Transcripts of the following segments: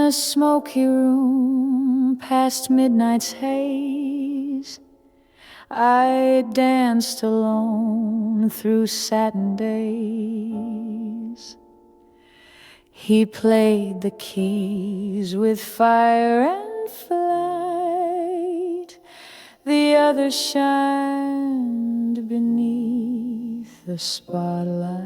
a smoky room past midnight's haze, I danced alone through satin days. He played the keys with fire and flight, the other shined beneath the spotlight.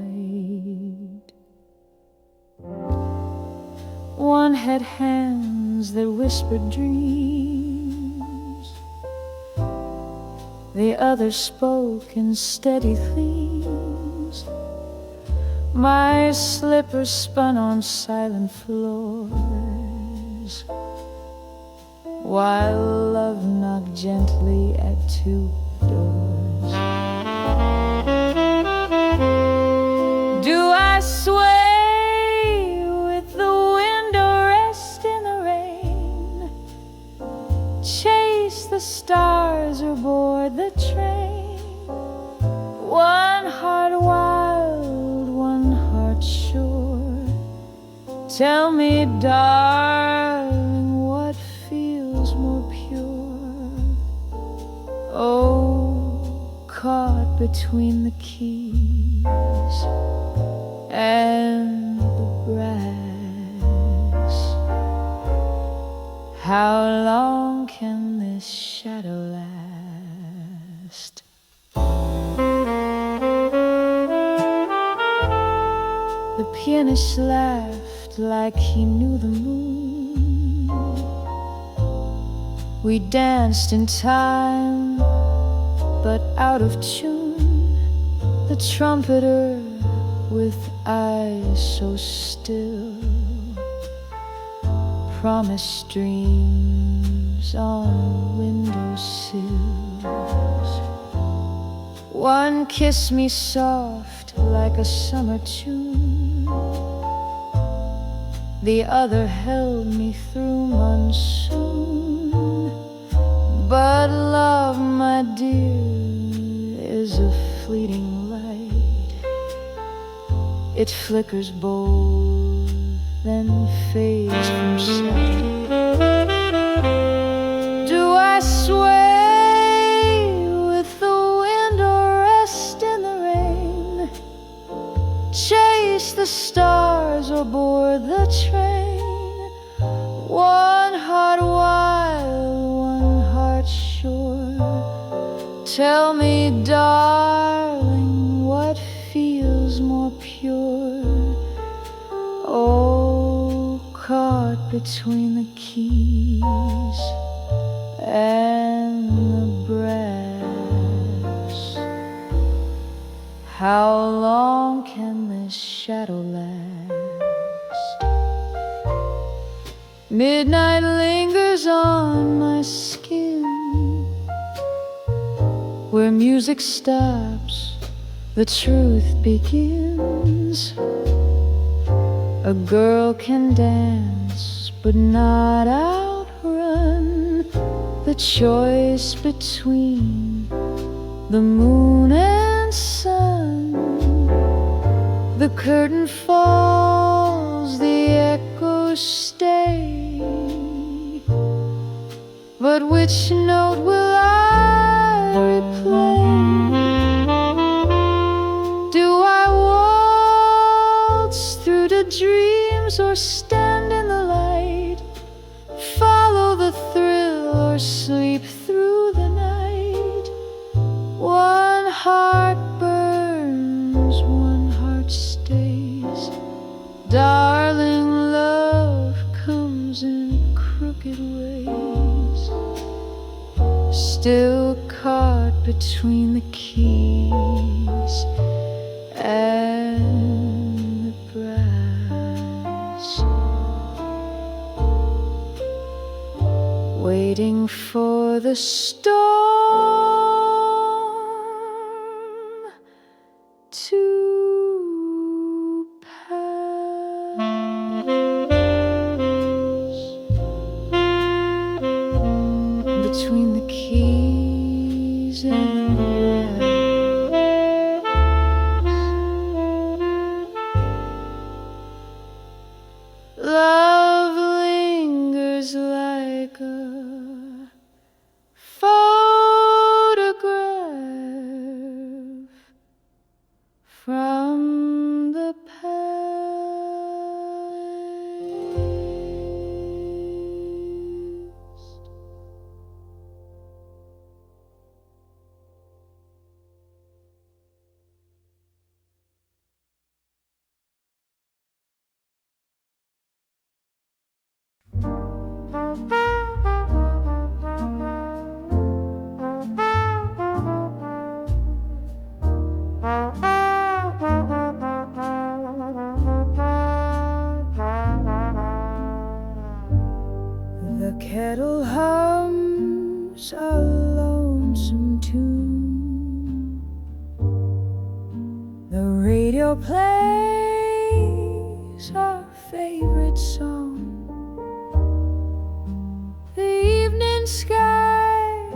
One had hands that whispered dreams, the other spoke in steady themes. My slippers spun on silent floors, while love knocked gently at two doors. Do I sway with the wind or rest in the rain? Chase the stars or board the train? One heart wild, one heart sure. Tell me, darling, what feels more pure? Oh, caught between the keys and the brass, how long can this shadow last? The pianist laughed like he knew the moon. We danced in time, but out of tune. The trumpeter, with eyes so still, promised dreams on windowsills. One kissed me soft like a summer tune, the other held me through monsoon. But love, my dear, is a fleeting light. It flickers bold, then fades from sight. Do I sway with the wind or rest in the rain? Chase the stars or board the train? One heart wild, one heart sure. Tell me, darling, what feels more pure? Oh, caught between the keys and the brass, how long can this shadow last? Midnight lingers on my skin, where music stops, the truth begins. A girl can dance, but not outrun the choice between the moon and sun. The curtain falls, the echoes stay, but which note will I replay? Do I waltz through the dreams or stand in the light? Follow the thrill or sleep through the night? One heart burns, one heart stays. Darling, love comes in crooked ways, still caught between the keys and the brass, waiting for the storm to pass. Between the keys and the brass, love The kettle hums a lonesome tune. The radio plays our favorite song. The evening sky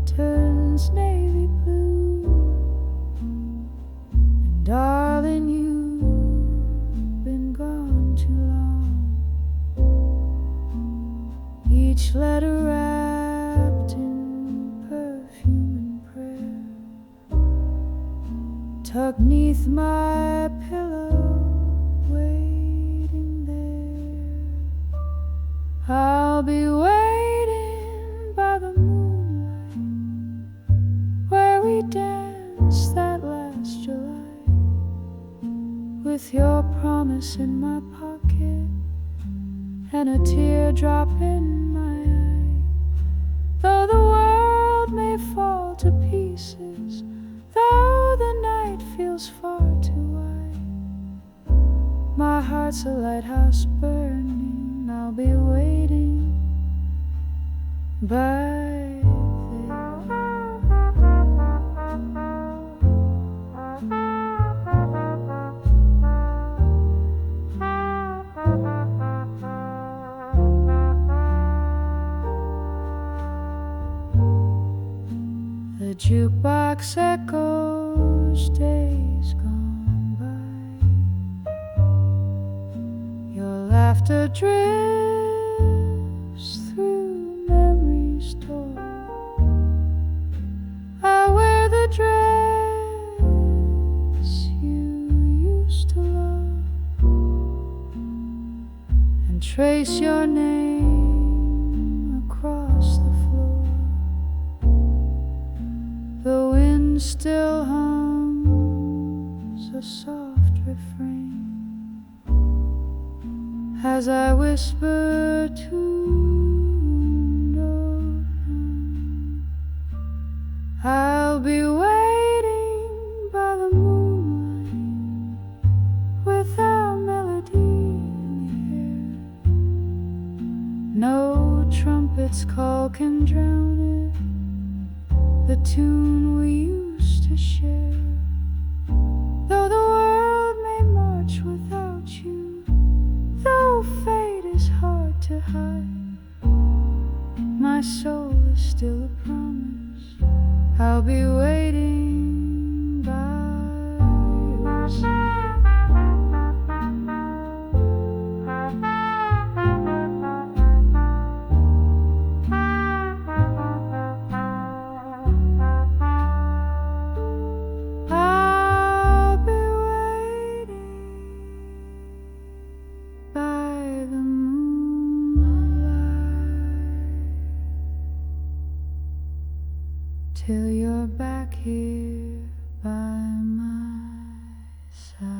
turns navy blue. And darling, you've been gone too long. Each letter wrapped in perfume and prayer, tucked 'neath my pillow, waiting there. I'll be waiting by the moonlight, where we danced that last July, with your promise in my pocket and a teardrop in my eye. Though the world may fall to pieces, though the night feels far too wide, my heart's a lighthouse burning. I'll be waiting by the jukebox echoes days gone by. Your laughter drifts through memory's door. I wear the dress you used to love and trace your name across the floor. The wind still hums a soft refrain as I whisper to no one. I'll be waiting by the moonlight with our melody in the air. No trumpet's call can drown it, the tune we used to share. Though the world may march without you, though fate is hard to hide, my soul is still a promise. I'll be waiting by your side. Till you're back here by my side.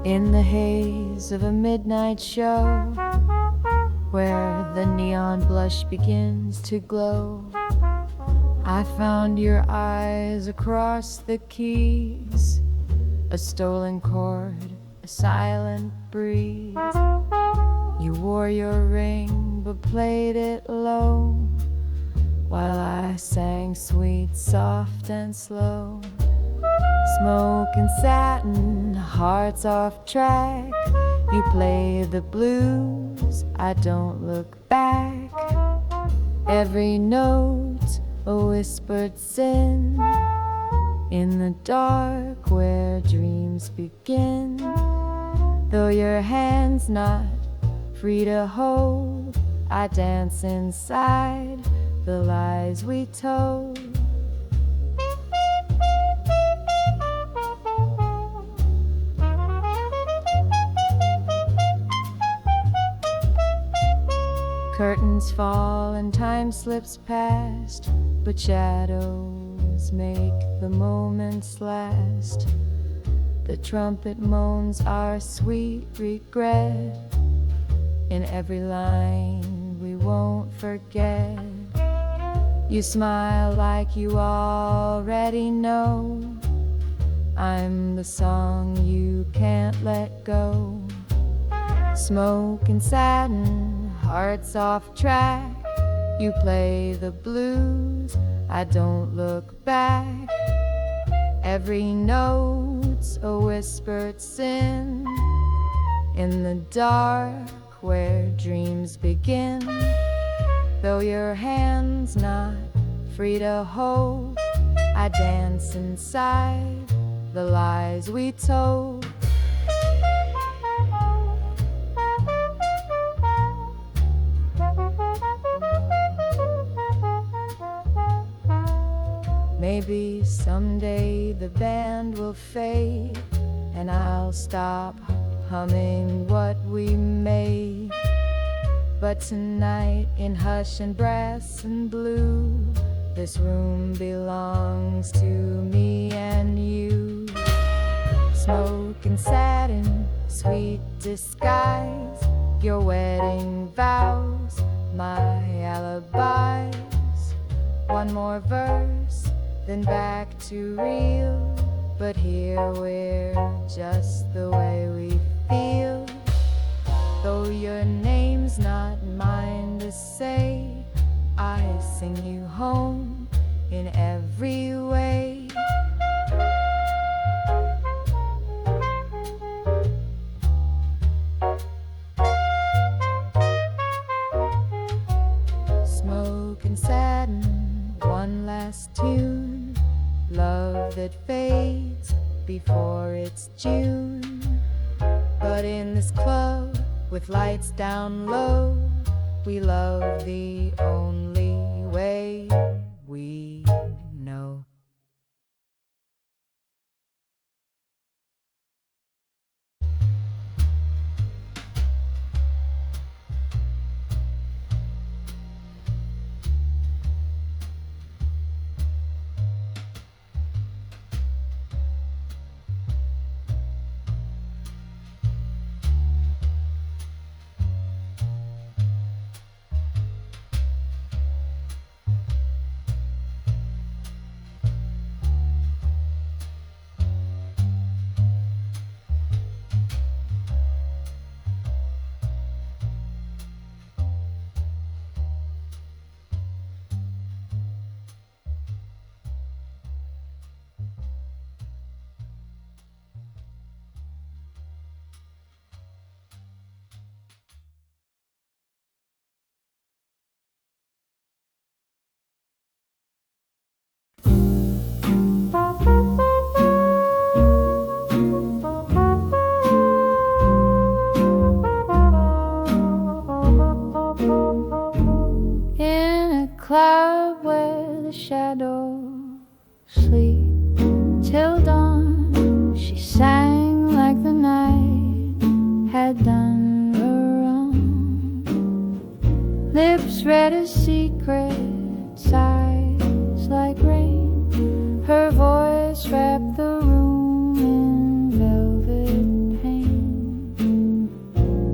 In the haze of a midnight show, where the neon blush begins to glow, I found your eyes across the keys, a stolen chord, a silent breeze. You wore your ring but played it low, while I sang sweet, soft and slow. Smoke and satin, hearts off track. You play the blues, I don't look back. Every note a whispered sin, in the dark where dreams begin. Though your hand's not free to hold, I dance inside the lies we told. Curtains fall and time slips past, but shadows make the moments last. The trumpet moans our sweet regret in every line we won't forget. You smile like you already know. I'm the song you can't let go. Smoke and satin, hearts off track. You play the blues, I don't look back. Every note's a whispered sin in the dark where dreams begin. Though your hand's not free to hold, I dance inside the lies we told. Maybe someday the band will fade and I'll stop humming what we made. But tonight in hush and brass and blue, this room belongs to me and you. Smoke and satin, sweet disguise, your wedding vows, my alibis. One more verse, then back to real, but here we're just the way we feel. Though your name's not mine to say, I sing you home in every way. Smoke and satin, one last tune, love that fades before it's June. But in this club with lights down low, we love the only way we know. Club where the shadows sleep till dawn, she sang like the night had done her wrong. Lips red as secrets, eyes like rain, her voice wrapped the room in velvet pain.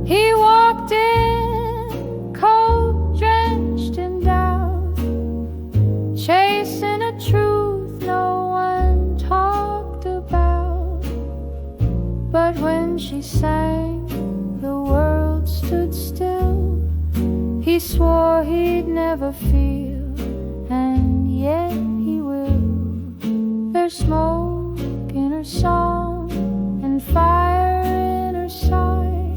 He walked in, cold, drenched in doubt, chasing a truth no one talked about. But when she sang, the world stood still. He swore he'd never feel, and yet he will. There's smoke in her song and fire in her sigh,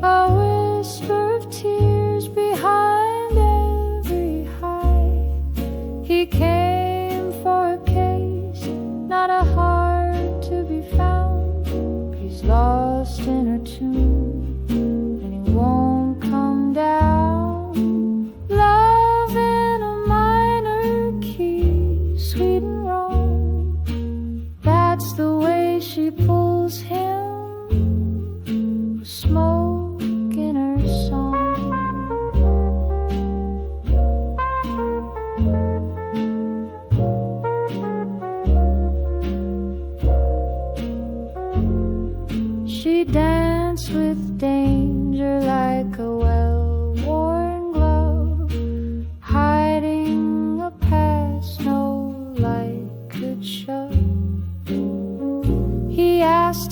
a whisper of tears behind every high. He came for a case, not a heart to be found. He's lost in her tune, and he won't come down. Love in a mind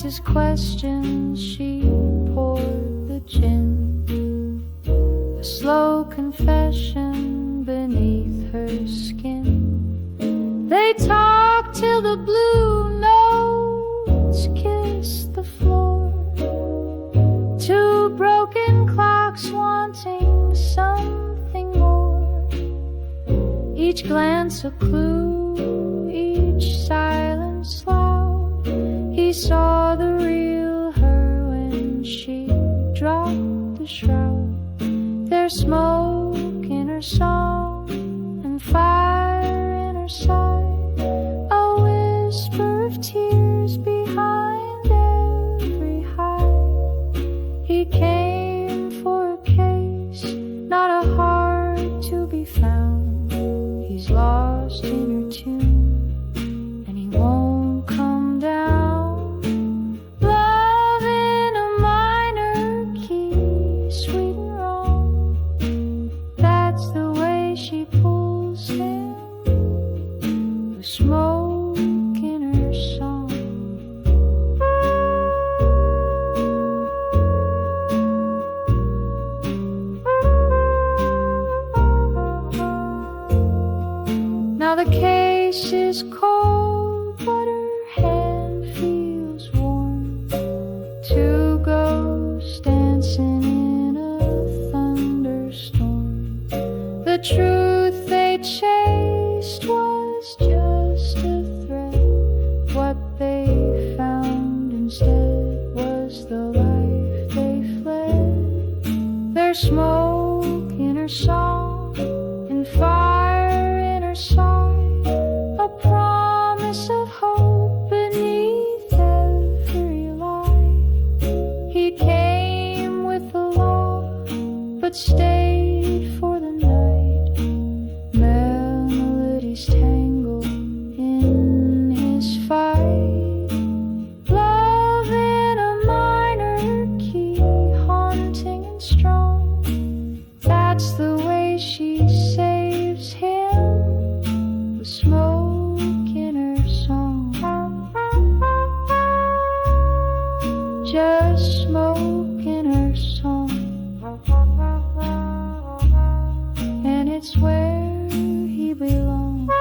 his questions, she poured the gin, a slow confession beneath her skin. They talked till the blue notes kissed the floor, two broken clocks wanting something more, each glance a clue, each silence loud. He saw the real her when she dropped the shroud. There's smoke in her song and fire in her side, a whisper of tears behind every high. He came for a case, not a heart to be found. He's lost in her tune, and he won't come down. Love in a minor key, sweet and wrong. That's the way she pulls him, with smoke in her song. Now the case is cold, but her hand feels warm. Two ghosts dancing in a thunderstorm. The truth they chased was just a threat. What they found instead was the life they fled. There's smoke in her song and fire in her side, a promise of hope beneath every lie. He came with the law, but stayed for the night. Melodies tangle in his fight. Love in a minor key, haunting and strong. That's the way she saves him, with smoke in her song. Just smoke in her song, and it's where he belongs.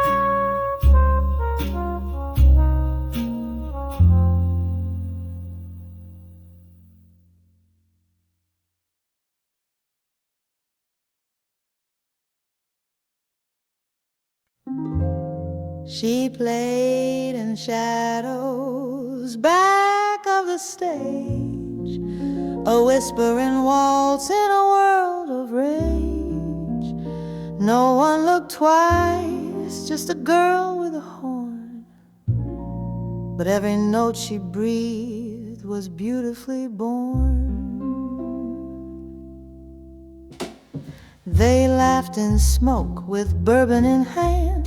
She played in shadows back of the stage, a whispering waltz in a world of rage. No one looked twice, just a girl with a horn, but every note she breathed was beautifully born. They laughed in smoke with bourbon in hand.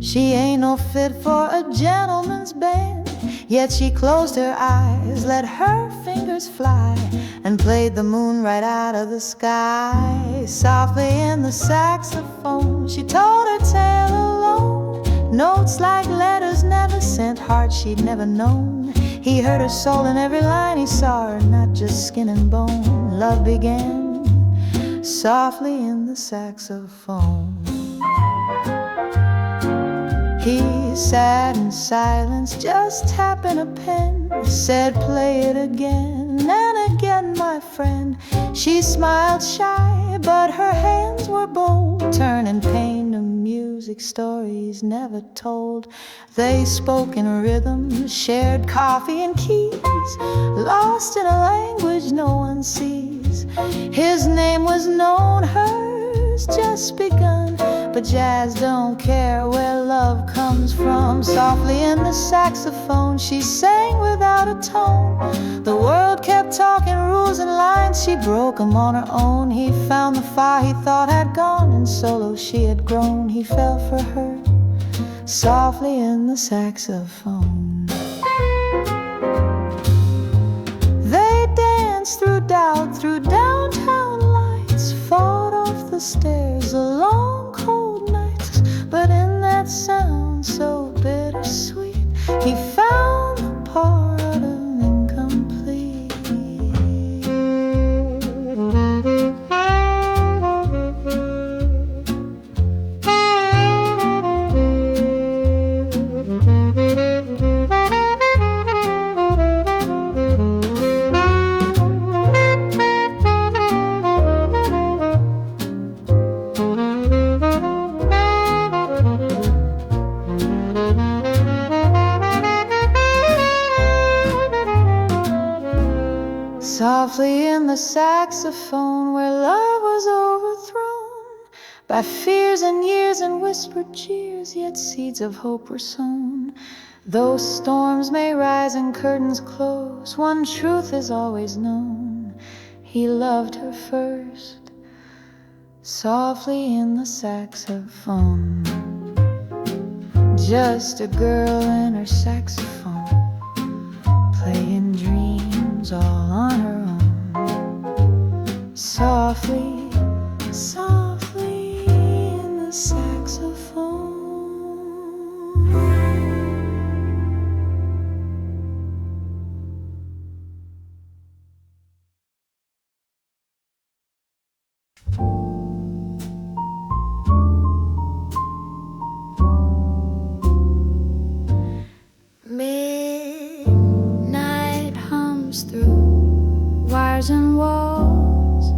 She ain't no fit for a gentleman's band. Yet she closed her eyes, let her fingers fly, and played the moon right out of the sky. Softly in the saxophone, she told her tale alone. Notes like letters never sent, hearts she'd never known. He heard her soul in every line, he saw her, not just skin and bone. Love began softly in the saxophone. He sat in silence, just tapping a pen. Said, play it again and again, my friend. She smiled shy, but her hands were bold, turning pain to music, stories never told. They spoke in rhythm, shared coffee and keys, lost in a language no one sees. His name was known, hers just begun, but jazz don't care where love comes from. Softly in the saxophone, she sang without a tone. The world kept talking rules and lines, she broke them on her own. He found the fire he thought had gone, and solo she had grown. He fell for her, softly in the saxophone. They danced through doubt, through downtown lights, fought off the stairs, a long cold nights. But in that sound so bittersweet, he found the part of him saxophone where love was overthrown by fears and years and whispered cheers, yet seeds of hope were sown. Though storms may rise and curtains close, one truth is always known: he loved her first, softly in the saxophone. Just a girl and her saxophone, playing dreams all on her own. Softly, softly in the saxophone. Midnight hums through wires and walls.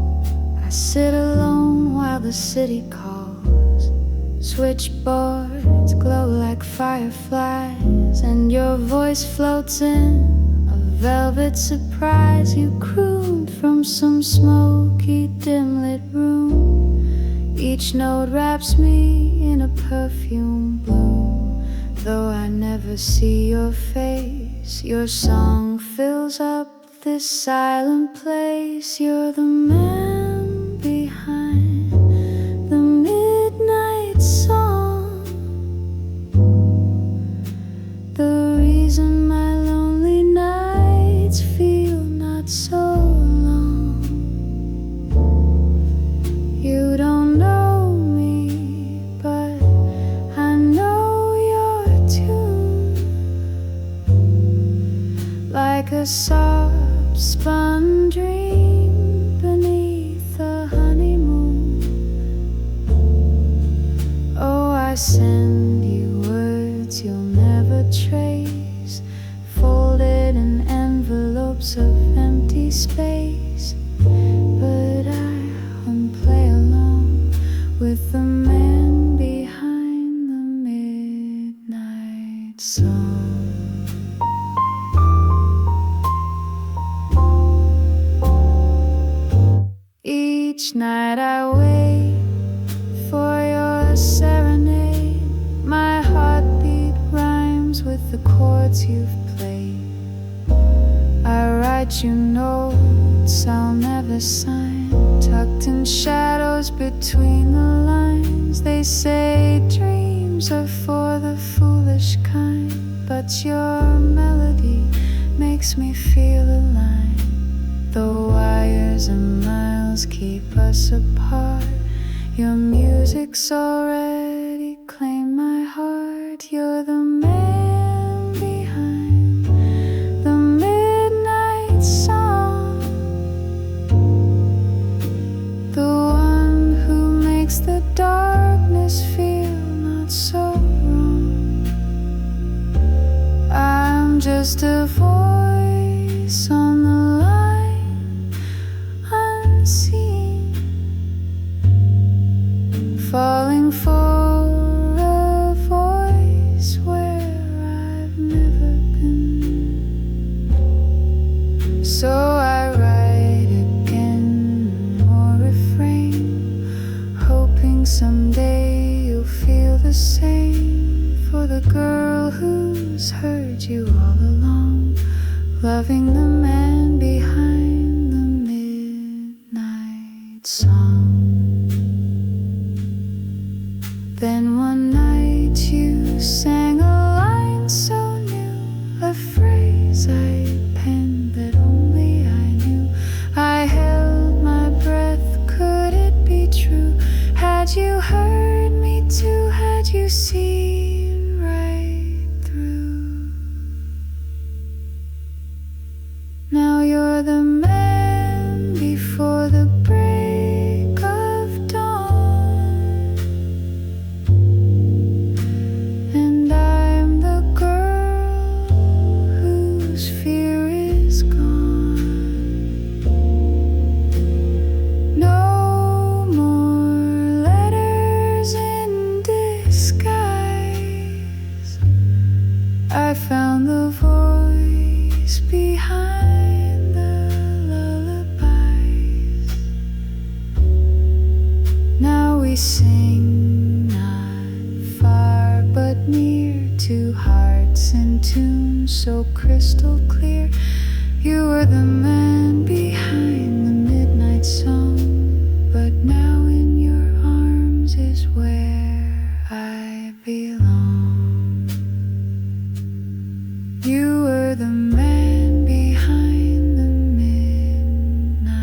I sit alone while the city calls. Switchboards glow like fireflies, and your voice floats in a velvet surprise. You crooned from some smoky, dim-lit room. Each note wraps me in a perfume bloom. Though I never see your face, your song fills up this silent place. You're the man behind the midnight song, the reason my lonely nights feel not so long. You don't know me, but I know your tune, like a soft spun dream beneath the honeymoon. Oh, I send you words you'll never trace, folded in envelopes of empty space. But I won't play along with the man behind the midnight song. Each night I wait for your serenade. My heartbeat rhymes with the chords you've played. I write you notes I'll never sign, tucked in shadows between the lines. They say dreams are for the foolish kind, but your melody makes me feel alive. The wires and miles keep us apart. Your music's already claimed my heart. You're the man behind the midnight song, the one who makes the darkness feel not so wrong. I'm just a voice on the line, unseen, falling for a voice where I've never been. So I write again, more refrain, hoping someday you'll feel the same. For the girl who's heard you all along, loving the man behind the midnight song. Then one night you sang a line so new, a phrase I penned that only I knew. I held my breath, could it be true? Had you heard me too? Had you seen right through? Now you're the man before the break of dawn, and I'm the girl whose fear is gone. No more letters in disguise. I found the voice behind the lullabies. two hearts in tune, so crystal clear. You were the man behind the midnight song, but now in your arms is where I belong. You were the man behind the midnight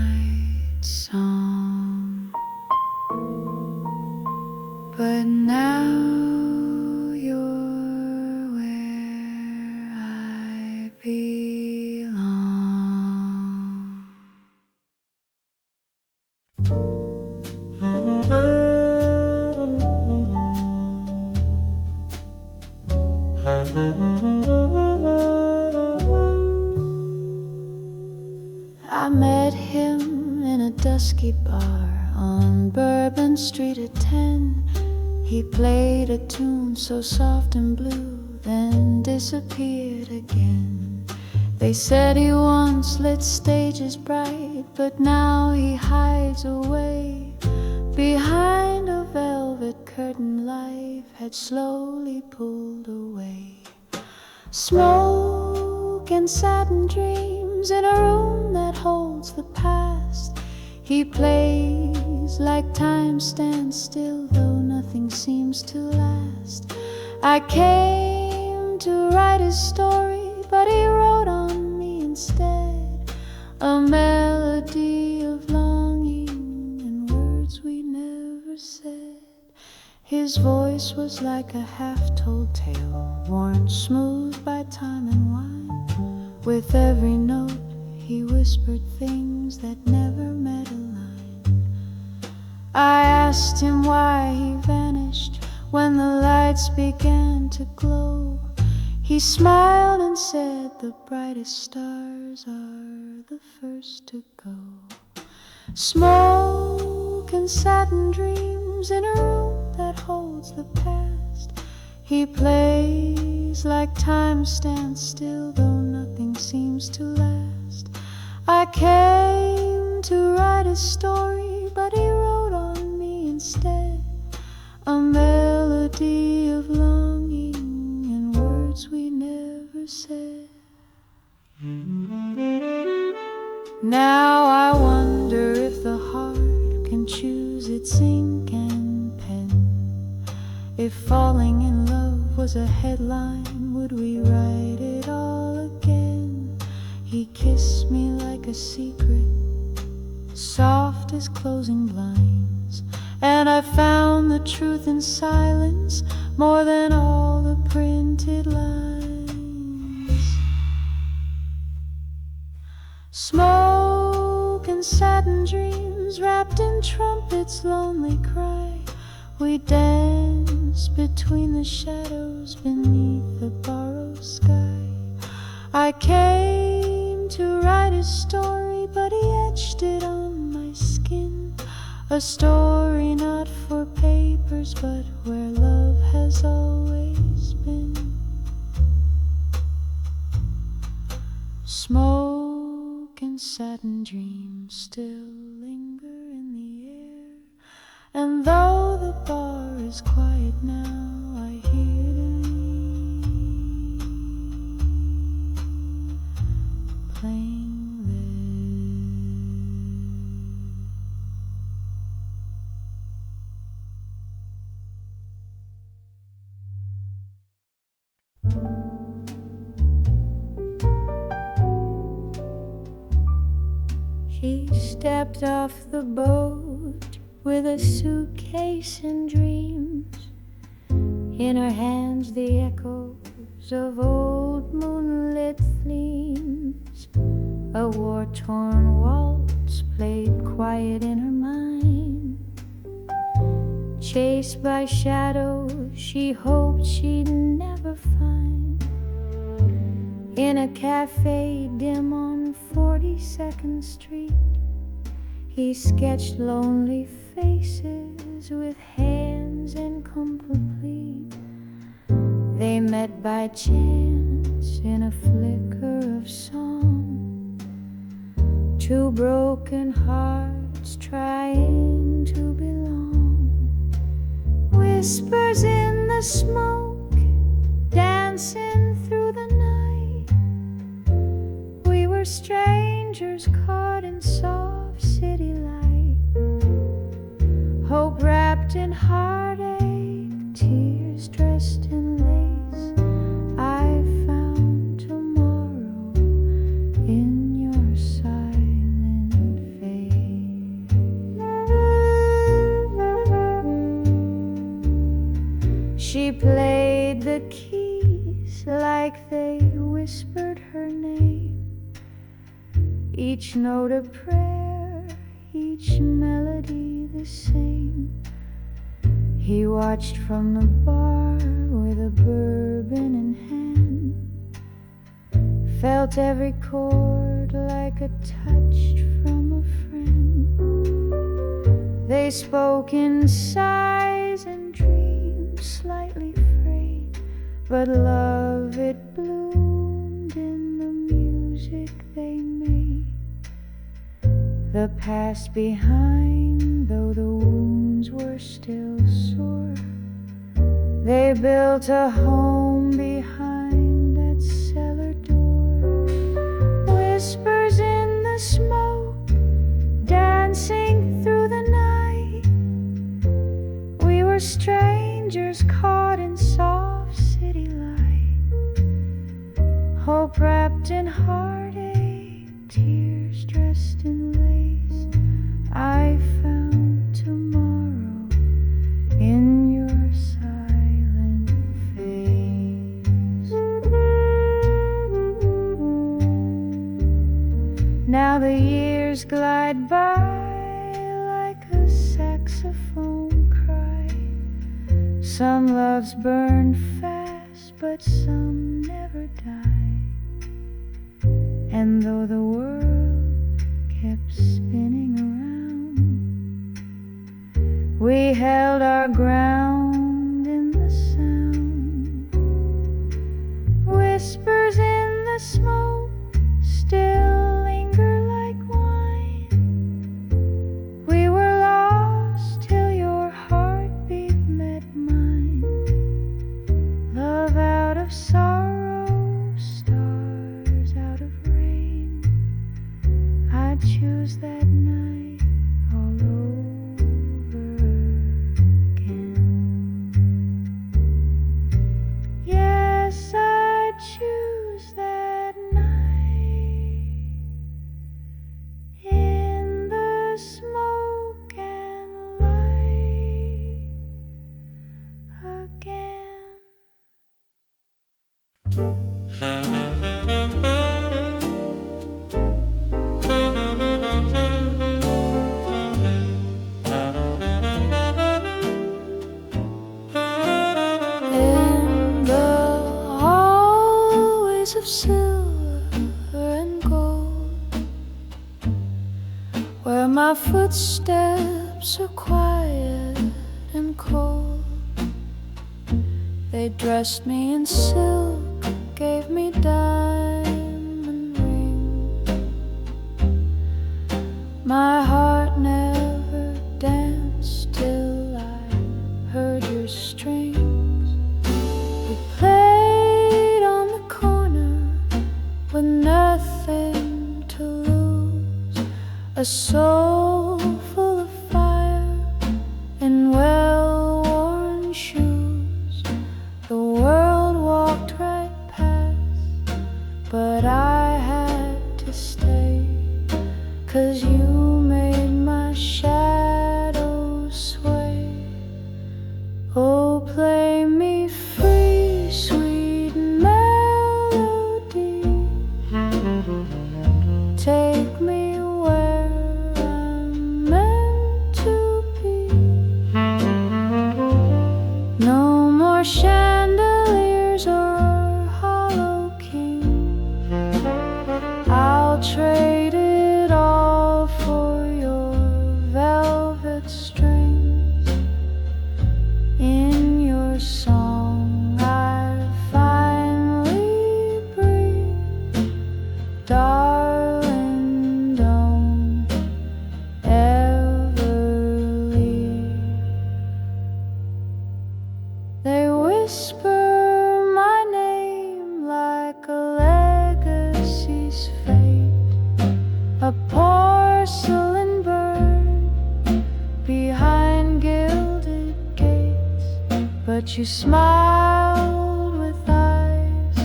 song, but now you're where I belong. I met him in a dusky bar on Bourbon Street at 10. He played a tune so soft and blue, then disappeared again. They said he once lit stages bright, but now he hides away behind a velvet curtain life had slowly pulled away. Smoke and satin dreams in a room that holds the past. He plays like time stands still, though nothing seems to last. I came to write his story, but he wrote on me instead, a melody of longing and words we never said. His voice was like a half-told tale, worn smooth by time and wine. With every note he whispered things that never met a line. I asked him why he vanished when the lights began to glow. He smiled and said the brightest stars are the first to go. Smoke and satin dreams in a room that holds the past. He plays like time stands still, though nothing seems to last. I came to write his story, but he wrote on me instead, a melody of longing and words we never said. Now I wonder if the heart can choose its ink and pen. If falling in love was a headline, would we write it all again? He kissed me like a secret, soft as closing blinds, and I found the truth in silence more than all the printed lines. Smoke and satin dreams wrapped in trumpets' lonely cry. We dance between the shadows beneath the borrowed sky. I came to write a story, but he etched it on my skin. A story not for papers, but where love has always been. Smoke and satin dreams still linger in the air, and though the bar is quiet now, I hear them playing there. She stepped off the boat with a suitcase and dreams. In her hands the echoes of old moonlit themes. A war-torn waltz played quiet in her mind. Chased by shadows she hoped she'd never find. In a cafe dim on 42nd Street, he sketched lonely faces with hands incomplete. They met by chance in a flicker of song. Two broken hearts trying to belong. Whispers in the smoke, dance dancing through the night. We were strangers caught in soft city light. Hope wrapped in heartache, tears dressed in lace. I found tomorrow in your silent face. She played the keys like they whispered her name, each note a prayer, each melody the same. He watched from the bar with a bourbon in hand, felt every chord like a touch from a friend. They spoke in sighs and dreams, slightly frayed, but love it bloomed in the music they made. The past behind, though the wounds were still sore, they built a home behind that cellar door. Whispers in the smoke, dancing through the night. We were strangers caught in soft city light. Hope wrapped in heartache, tears dressed in lace. I found tomorrow in your silent face. Now the years glide by like a saxophone cry. Some loves burn fast, but some never die. And though the world kept spinning around, we held our ground in the sound. Whispers in the smoke still linger like wine. We were lost till your heartbeat met mine. Love out of sorrow, stars out of rain. I'd choose that night all over again. Yes, I'd choose that night in the smoke and light again. In the hallways of silver and gold, where my footsteps are quiet and cold, they dressed me in silk, gave me diamond rings. My heart never danced till I heard your strings. We played on the corner with nothing to lose, a soul full of fire and well-worn shoes. The world walked right past, but I had to stay, 'cause you made my shadow sway. Oh, play me free, sweet melody. Take me where I'm meant to be. No more chandeliers or hollow kings. I'll trade it all for your velvet strings. In your song I finally breathe. Darling, don't ever leave. They whisper my name his fate, a porcelain bird behind gilded gates. But you smiled with eyes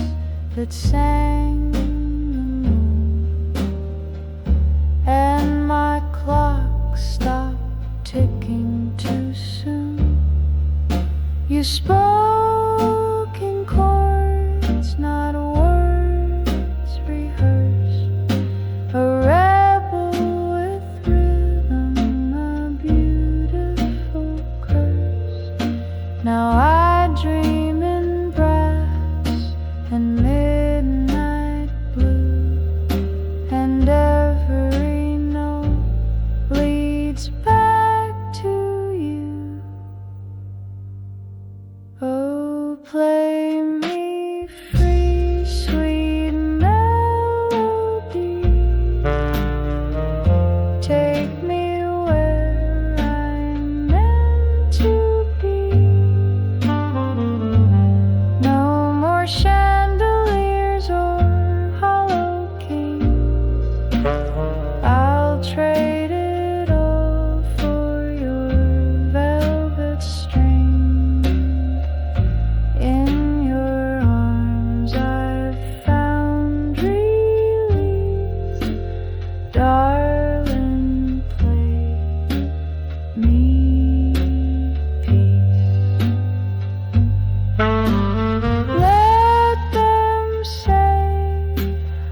that sang the moon, and my clock stopped ticking too soon. You spoke in chords, not words rehearsed, a rebel with rhythm, a beautiful curse. Now I dream in brass and midnight blue, and every note leads back to you. Oh, play me free, sweet melody. Take me where I'm meant to be. No more chandeliers or hollow keys. I'll trade it all for your velvet strings. In your arms I've found relief. Darling, play me peace. Let them say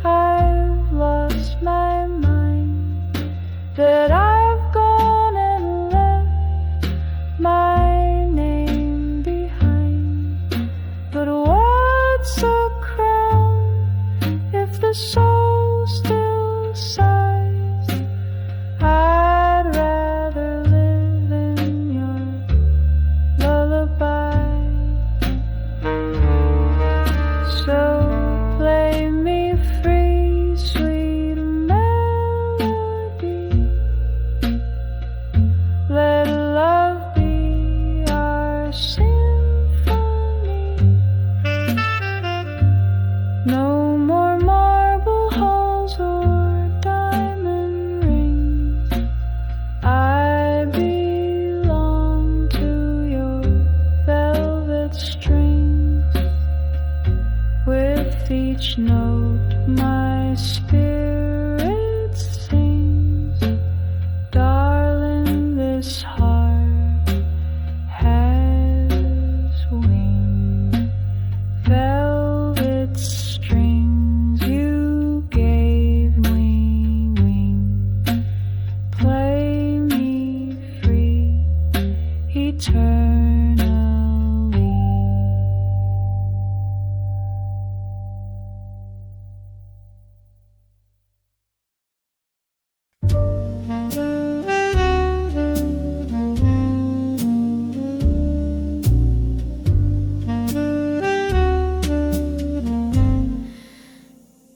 I've lost my mind, that I've gone and left my name behind. But what's a crown if the soul still sighs? I'd rather live in your lullaby. So play me free, sweet melody. Let love be our symphony. No more marble halls or diamond rings. I belong to your velvet strings. With each note my spirit sings. Darling, this heart has wings. Velvet strings, you gave me wings. Play me free eternally.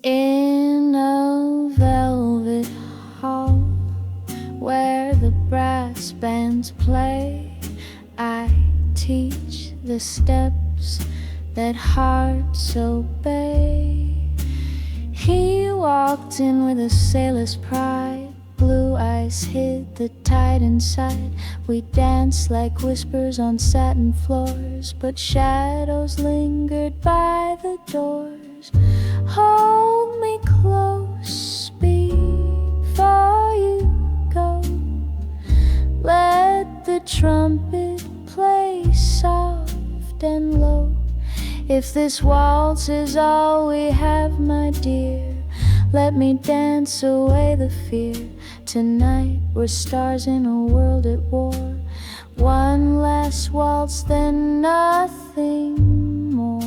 In a velvet hall where the brass bands play, I teach the steps that hearts obey. He walked in with a sailor's pride, blue eyes hid the tide inside. We danced like whispers on satin floors, but shadows lingered by the doors. Hold me close before you go. Let the trumpet play soft and low. If this waltz is all we have, my dear, let me dance away the fear. Tonight we're stars in a world at war. One last waltz, then nothing more.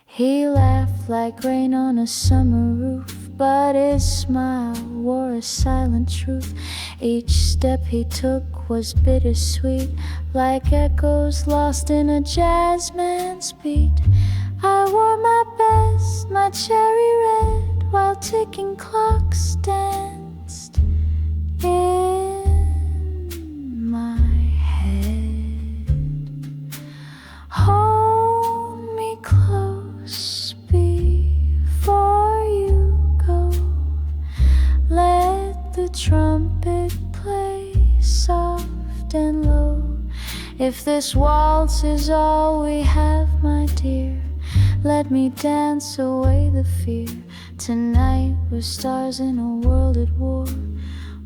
He laughed like rain on a summer roof, but his smile wore a silent truth. Each step he took was bittersweet, like echoes lost in a jazz man's beat. I wore my best, my cherry red, while ticking clocks danced in my head. Hold me and low. If this waltz is all we have, my dear, let me dance away the fear. Tonight we're stars in a world at war.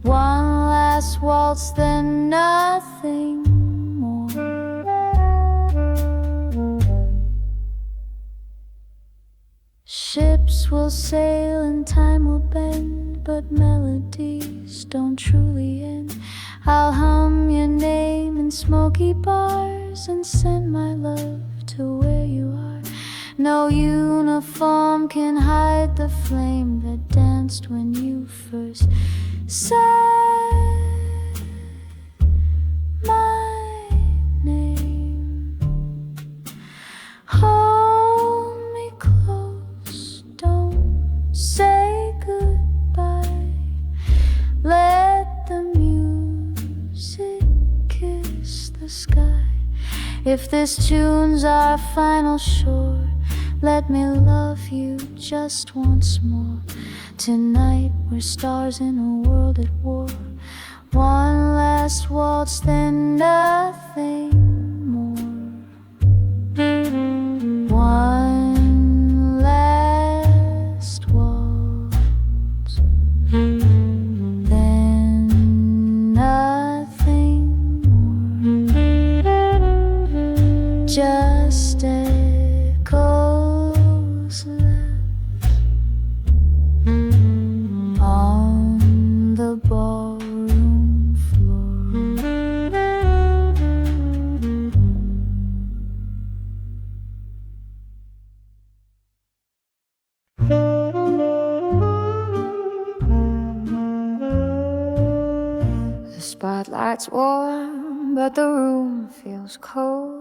One last waltz, then nothing more. Ships will sail and time will bend, but melodies don't truly end. I'll hum your name in smoky bars and send my love to where you are. No uniform can hide the flame that danced when you first said my name. Hold me close, don't say goodbye. Let the music kiss the sky. If this tune's our final shore, let me love you just once more. Tonight we're stars in a world at war. One last waltz, then nothing more. One last waltz, then nothing more. Just echoes left on the ballroom floor. The spotlight's warm, but the room feels cold.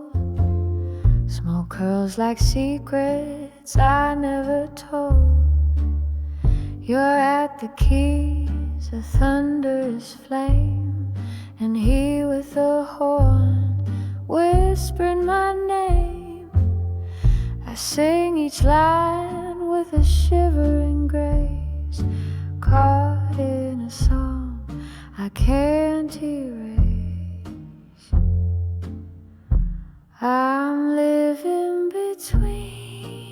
Smoke curls like secrets I never told. You're at the keys, a thunderous flame, and he with a horn whispered my name. I sing each line with a shivering grace, caught in a song I can't erase. I'm living between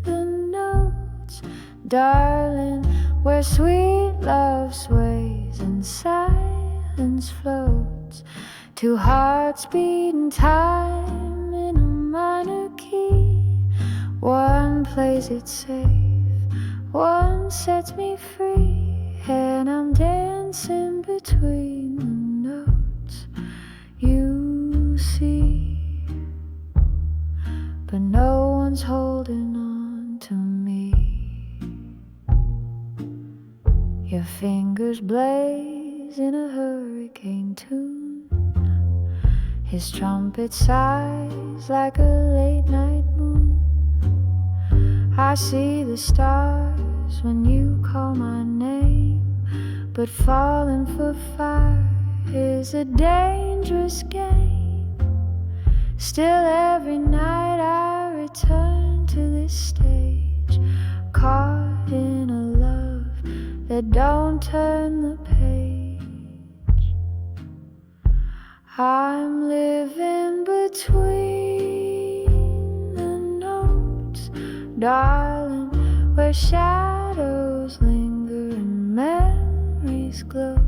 the notes, darling, where sweet love sways and silence floats. Two hearts beating time in a minor key. One plays it safe, one sets me free, and I'm dancing between the notes you see. But no one's holding on to me. Your fingers blaze in a hurricane tune. His trumpet sighs like a late night moon. I see the stars when you call my name, but falling for fire is a dangerous game. Still every night I return to this stage, caught in a love that don't turn the page. I'm living between the notes, darling, where shadows linger and memories glow.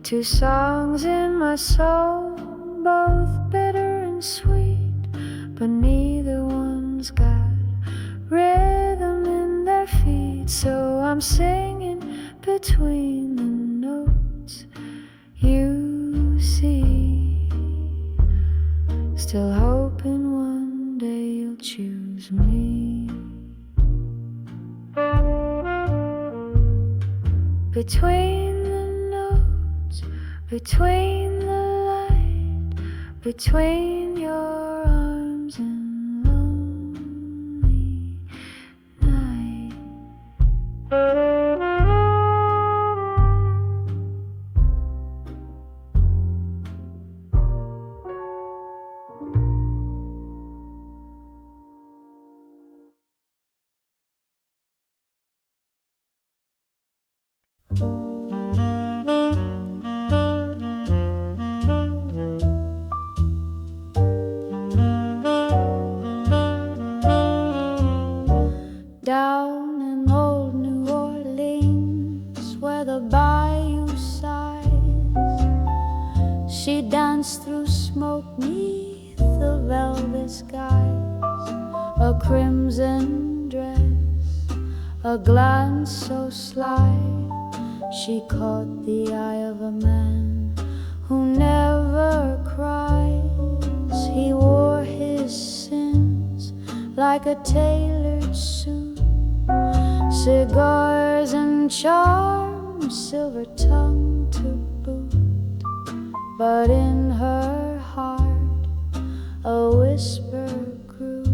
Two songs in my soul, both bitter and sweet, but neither one's got rhythm in their feet. So I'm singing between the notes you see, still hoping one day you'll choose me. Between the notes, between the light, between your arms and lonely night. She danced through smoke 'neath the velvet skies, a crimson dress, a glance so sly. She caught the eye of a man who never cries. He wore his sins like a tailored suit, cigars and charms, silver tongue to boot. But in her heart a whisper grew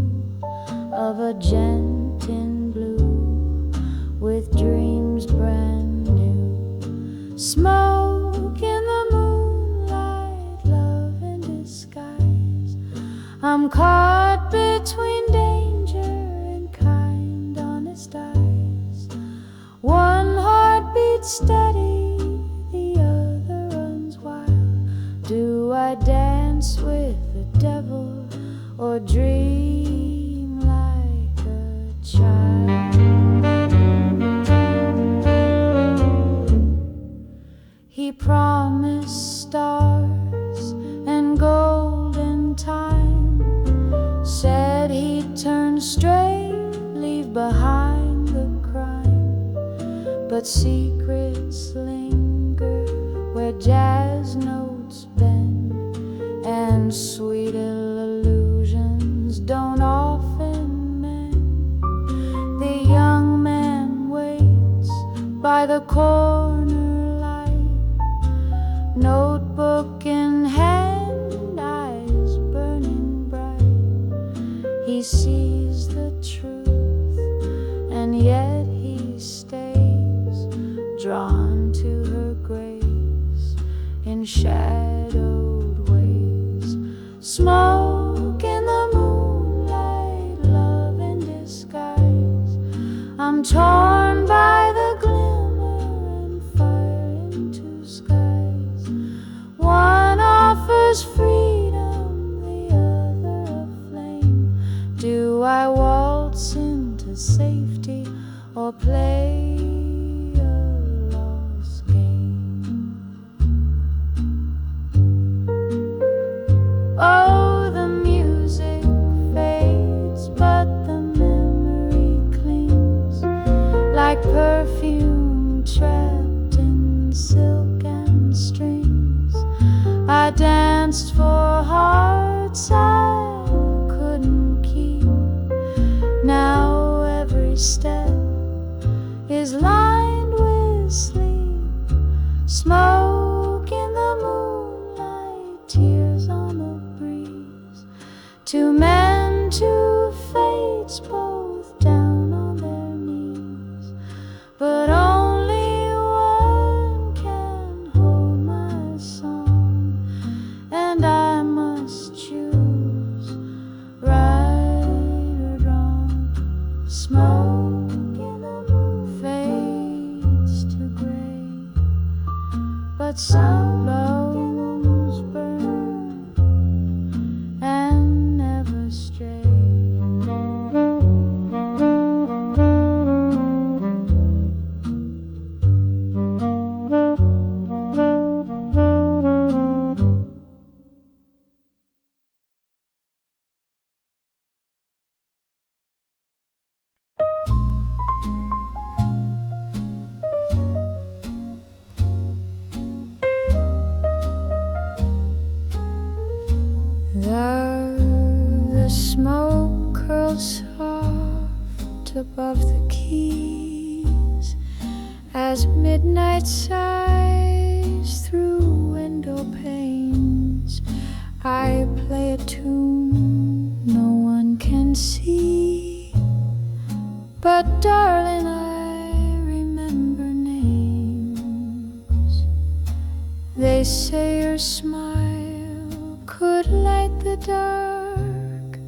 of a gent in blue with dreams brand new. Smoke in the moonlight, love in disguise. I'm caught between danger and kind, honest eyes. One heart beats steady, the other runs wild. Do I dance with the devil or dream like a child? He promised stars and golden time, said he'd turn straight, leave behind the crime. But secrets linger where jazz notes bend, and sweet illusions don't often mend. The young man waits by the corner light, notebook in hand, eyes burning bright. He sees the truth, and yet he stays drawn to her grace in shadowed ways. Smoke in the moonlight, love in disguise. I'm torn by the glimmer and fire into skies. One offers freedom, the other a flame. Do I waltz into safety or play a lost game? Oh, the music fades, but the memory clings like perfume trapped in silk and strings. I danced for hearts I couldn't keep. Now every step is lined with sleep. Smoke in the moonlight, tears on the breeze. Two men, two fates, both down on their knees. But only one can hold my song, and I must choose right or wrong. Smoke in the moon fades to gray, but some blows burn and never stray. The smoke curls soft above the keys as midnight sighs through window panes. I play a tune no one can see, but darling, I remember names. They say your smile could light the dark,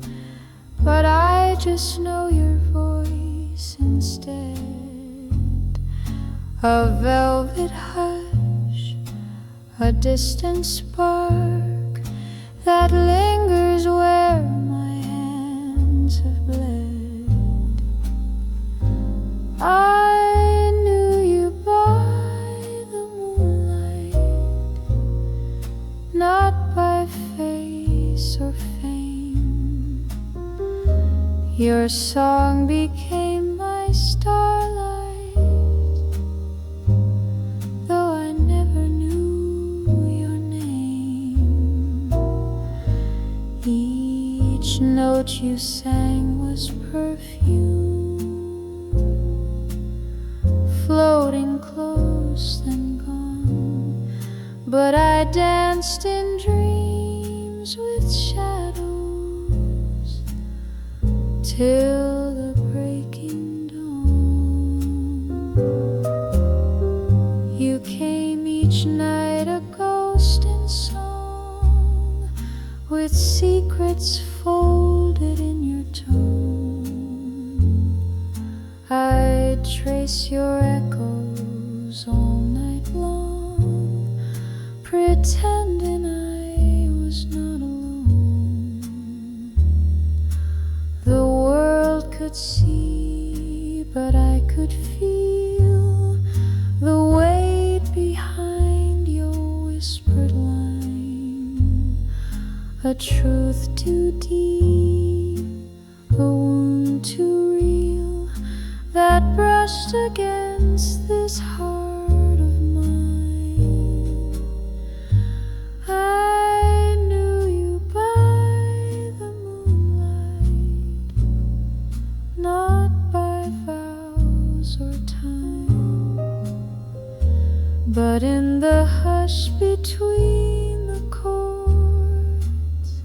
but I just know your voice instead. A velvet hush, a distant spark that lingers where my hands have bled. I knew you by the moonlight. Now Your song became my starlight, though I never knew your name. Each note you sang was perfume, floating close then gone. But I danced in dreams with shadows till the breaking dawn. You came each night a ghost in song, with secrets folded in your tone. I'd trace your echoes all night long, pretending I was not alone. The world could see, but I could feel the weight behind your whispered line. A truth too deep, a wound too real, that brushed against this heart of mine. I knew you by the moonlight, not by vows or time, but in the hush between the chords,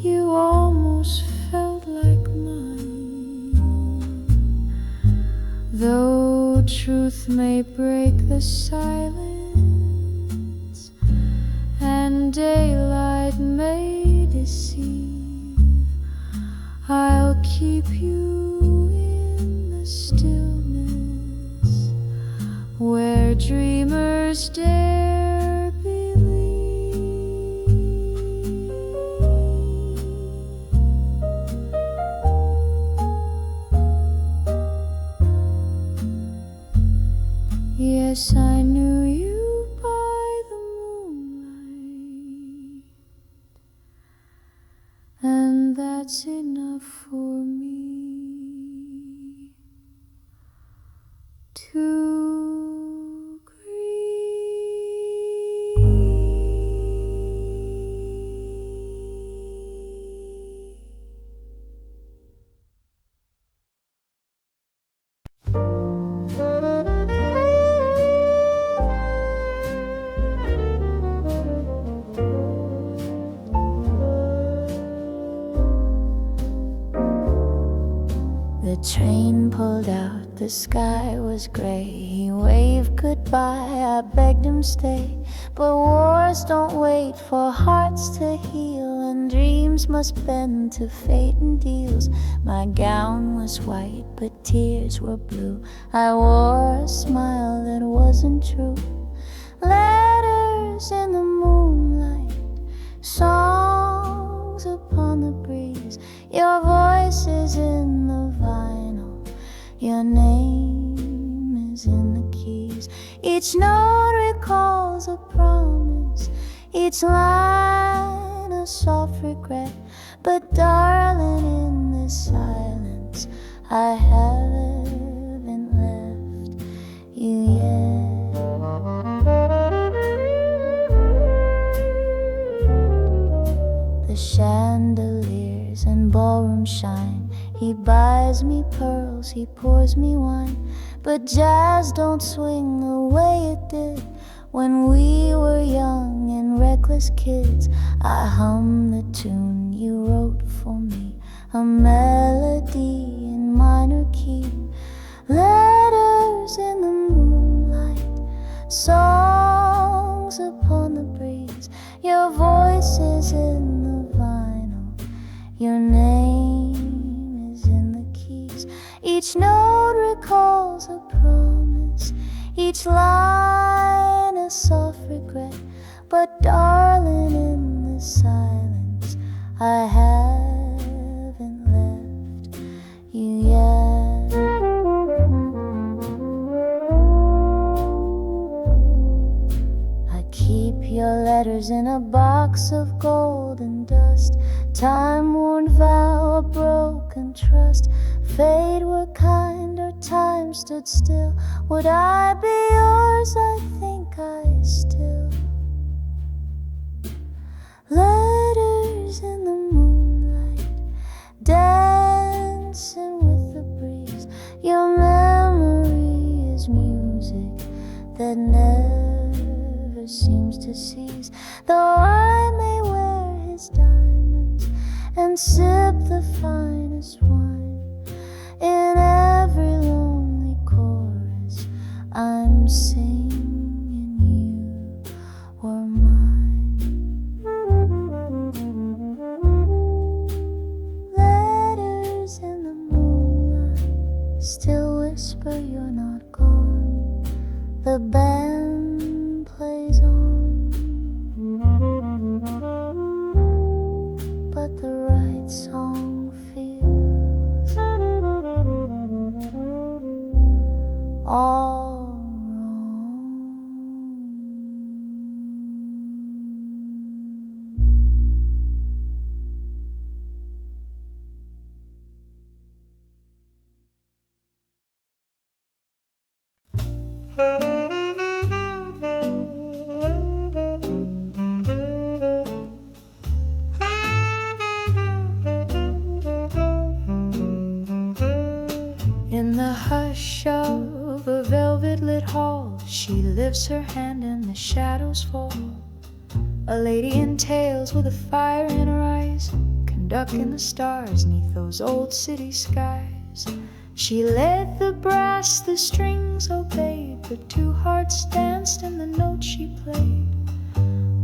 you almost felt like mine. Though truth may break the silence and daylight may deceive, I'll keep you in the stillness where dreamers dare believe. Yes, I knew you by the moonlight, and that's enough for me to The train pulled out, the sky was gray. He waved goodbye, I begged him stay. But wars don't wait for hearts to heal, and dreams must bend to fate and deals. My gown was white, but tears were blue. I wore a smile that wasn't true. Letters in the moonlight, songs upon the breeze. Your voice is in the vinyl, your name is in the keys. Each note recalls a promise, each line a soft regret. But darling, in this silence, I haven't left you yet. The chandeliers and ballroom shine. He buys me pearls, he pours me wine. But jazz don't swing the way it did when we were young and reckless kids. I hum the tune you wrote for me, a melody in minor key. Letters in the moonlight, songs upon the breeze. Your voice is in the vinyl, your name is in the keys. Each note recalls a promise, each line a soft regret. But darling, in this silence, I haven't left you yet. I keep you your letters in a box of gold and dust. Time-worn vow, a broken trust. Fate were kind or time stood still. Would I be yours? I think I still. Letters in the moonlight, dancing with the breeze. Your memory is music that never seems to cease. Though I may wear his diamonds and sip the finest wine, in every lonely chorus I'm singing you were mine. Letters in the moonlight still whisper you're not gone. The band plays on, but the right song feels all wrong. In the hush of a velvet-lit hall, she lifts her hand and the shadows fall. A lady in tails with a fire in her eyes, conducting the stars 'neath those old city skies. She led the brass, the strings obeyed, but two hearts danced in the note she played.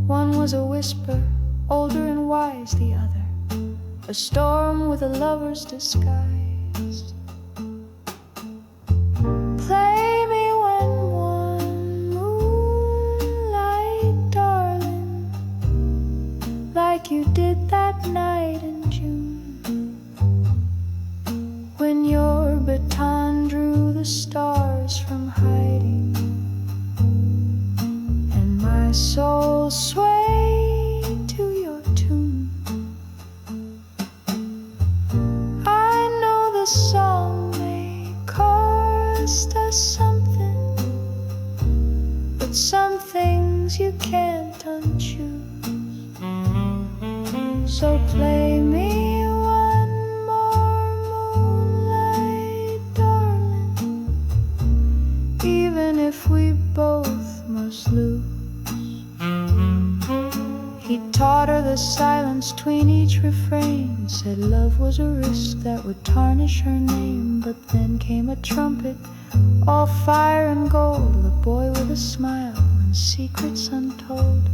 One was a whisper, older and wise, the other a storm with a lover's disguise. Play me one moonlight, darling, like you did that night in June, when your baton drew the stars from hiding, and my soul swayed to your tune. I know the song may cost us something, but some things you can't unchoose. So play me one more moonlight, darling, even if we both must lose. He taught her the silence between each refrain, said love was a risk that would tarnish her name. But then came a trumpet, all fire and gold, a boy with a smile and secrets untold.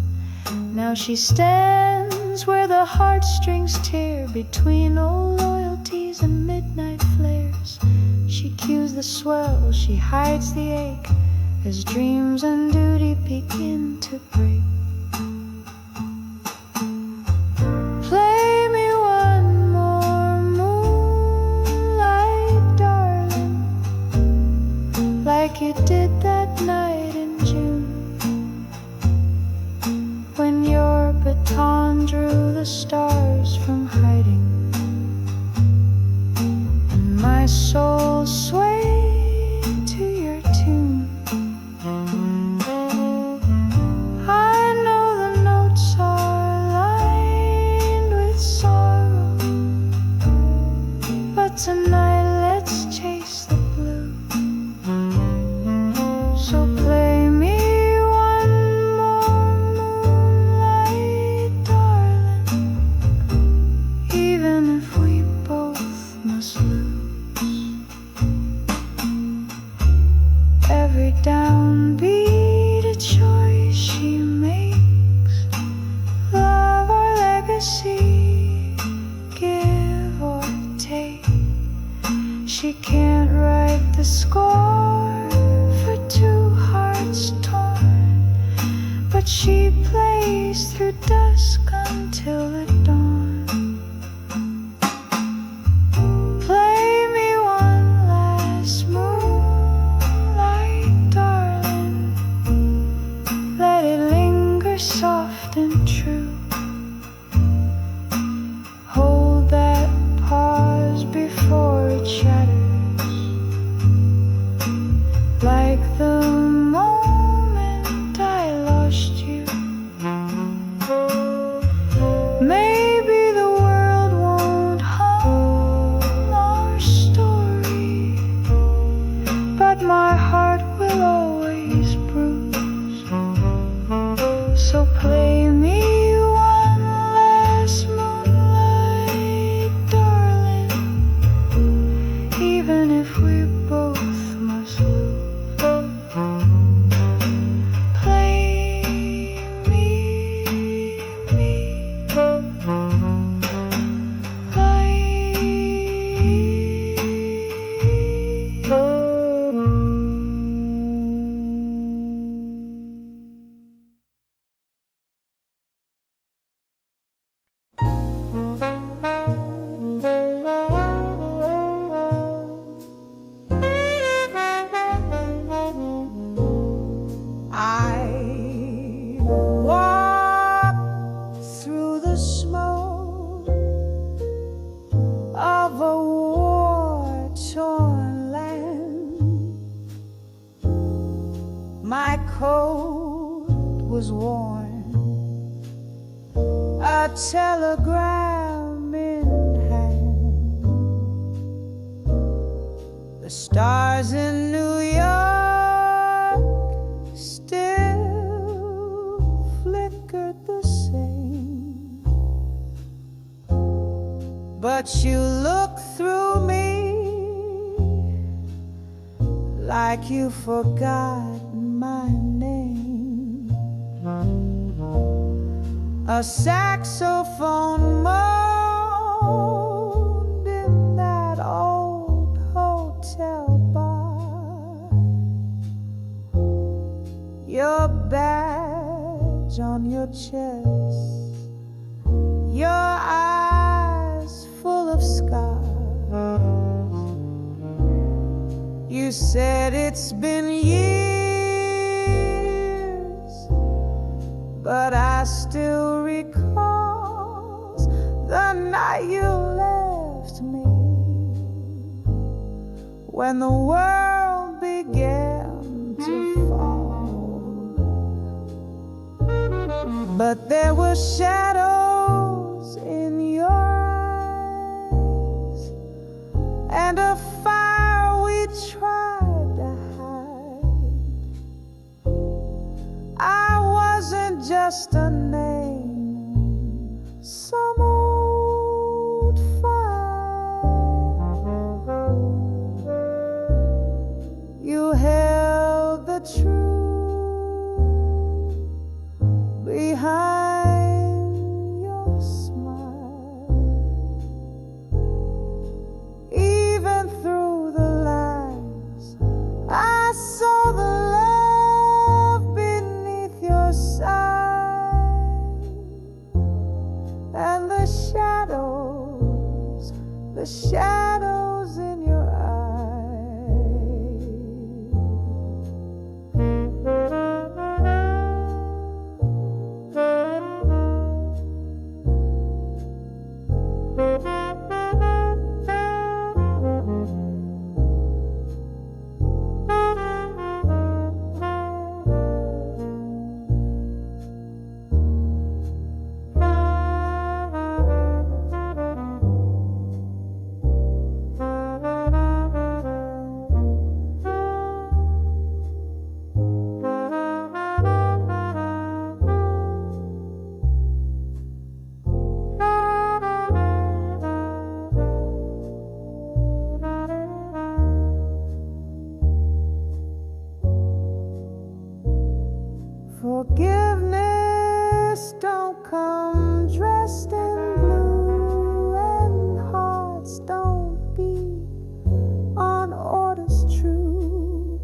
Now she stands where the heartstrings tear, between old loyalties and midnight flares. She cues the swell, she hides the ache, as dreams and duty begin to break. Play me one more moonlight, darling, like you did that night in June, when your baton drew the stars from hiding, and my soul swayed to your tune. I know the notes are lined with sorrow, but tonight let's chase the blue. So play me one more moonlight, darling, even if we both must lose. Every downbeat a choice she makes, love or legacy, give or take. She can't write the score for two hearts torn, but she plays through dusk until the dawn. Play me one last moonlight, darling, let it linger soft soft and true. Hold that pause before it shatters, like the moment I lost you. Maybe the world won't hum our story, but my heart will always bruise. So play me one last moonlight, darling, even if we both must lose. Play me I walk through the smoke of a war-torn land. My coat was worn, a telegram in hand. The stars in New York still flickered the same, but you look through me like you forgot my name. A saxophone moaned in that old hotel bar. Your badge on your chest, your eyes full of scars. You said it's been years, but I still recall the night you left me, when the world began to fall. But there were shadows in your eyes, and a fire we tried to hide. I wasn't just a name, some old fire. You held the truth behind your smile. Even through the lies, I saw the love beneath your side. And the shadows in your eyes. Forgiveness don't come dressed in blue, and hearts don't beat on orders true.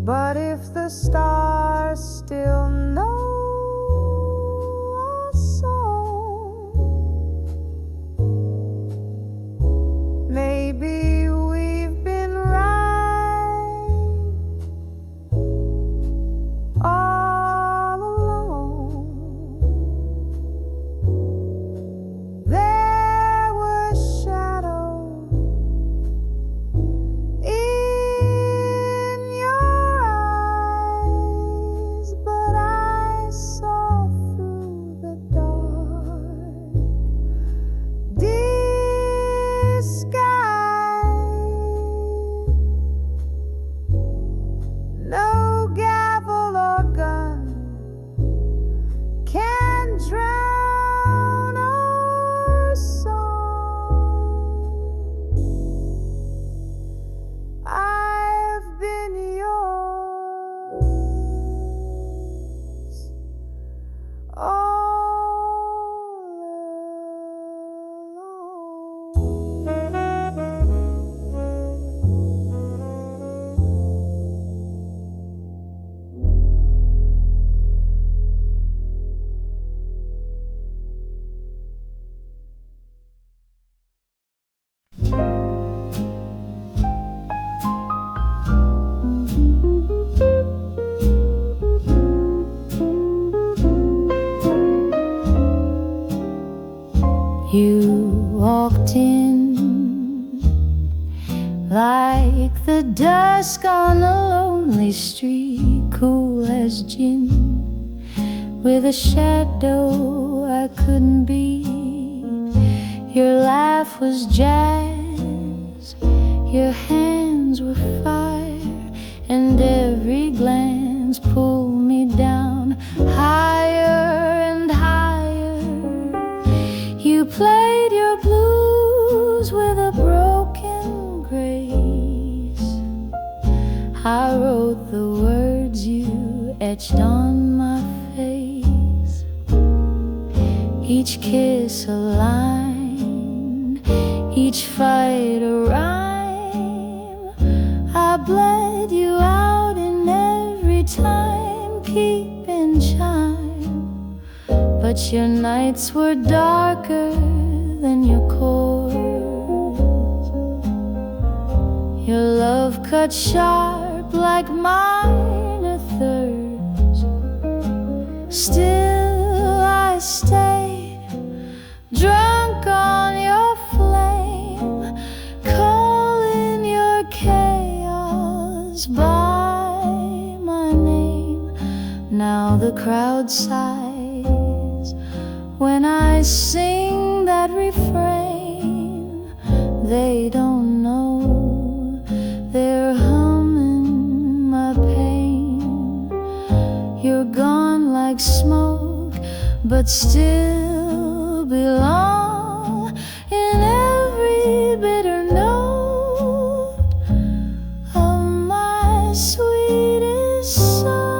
But if the stars still know our song, maybe we've been right all along. You walked in like the dusk on a lonely street, cool as gin, with a shadow I couldn't beat. Your laugh was jazz, your hands were fire, and every glance pulled me down higher and higher. You played your blues with a broken grace. I wrote the words you etched on my face. Each kiss a line, each fight a rhyme. I bled you out in every time, keeping chime. But your nights were darker than your chords. Your love cut sharp like minor thirds. Still I stayed, drunk on your flame, calling your chaos by my name. Now the crowd sighs when I sing that refrain. They don't know, they're humming my pain. You're gone like smoke, but still belong in every bitter note of my sweetest song.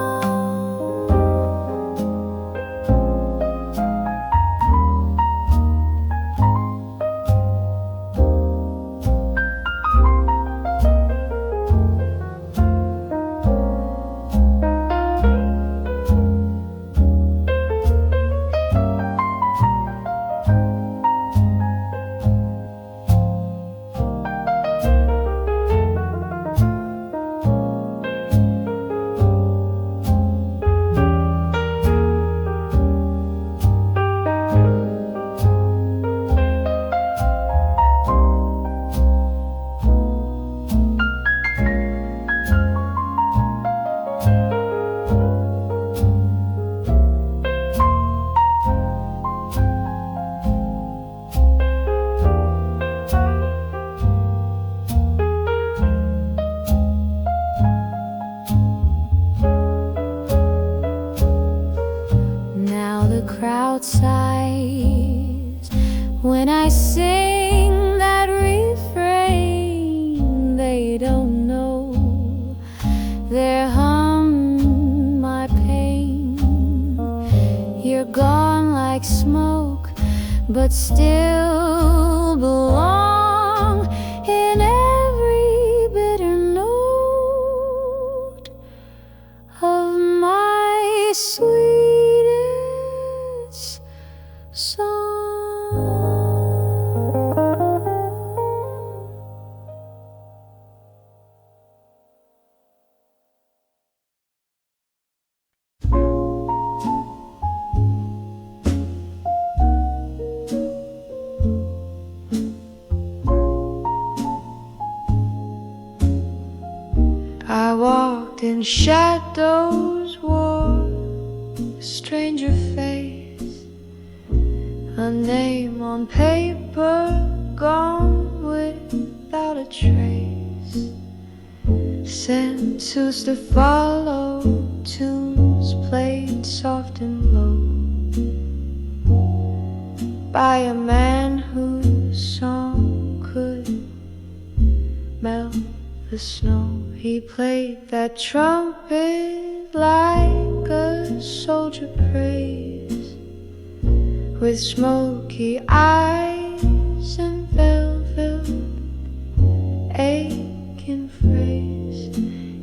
Crowd sighs when I sing that refrain. They don't know, they're humming my pain. You're gone like smoke, but still belong in every bitter note of my sweetest song. I walked in shadows, wore a stranger face, a name on paper gone without a trace. Senses to follow, tunes played soft and low by a man whose song could melt the snow. He played that trumpet like a soldier prays, with smoky eyes and velvet aching phrase.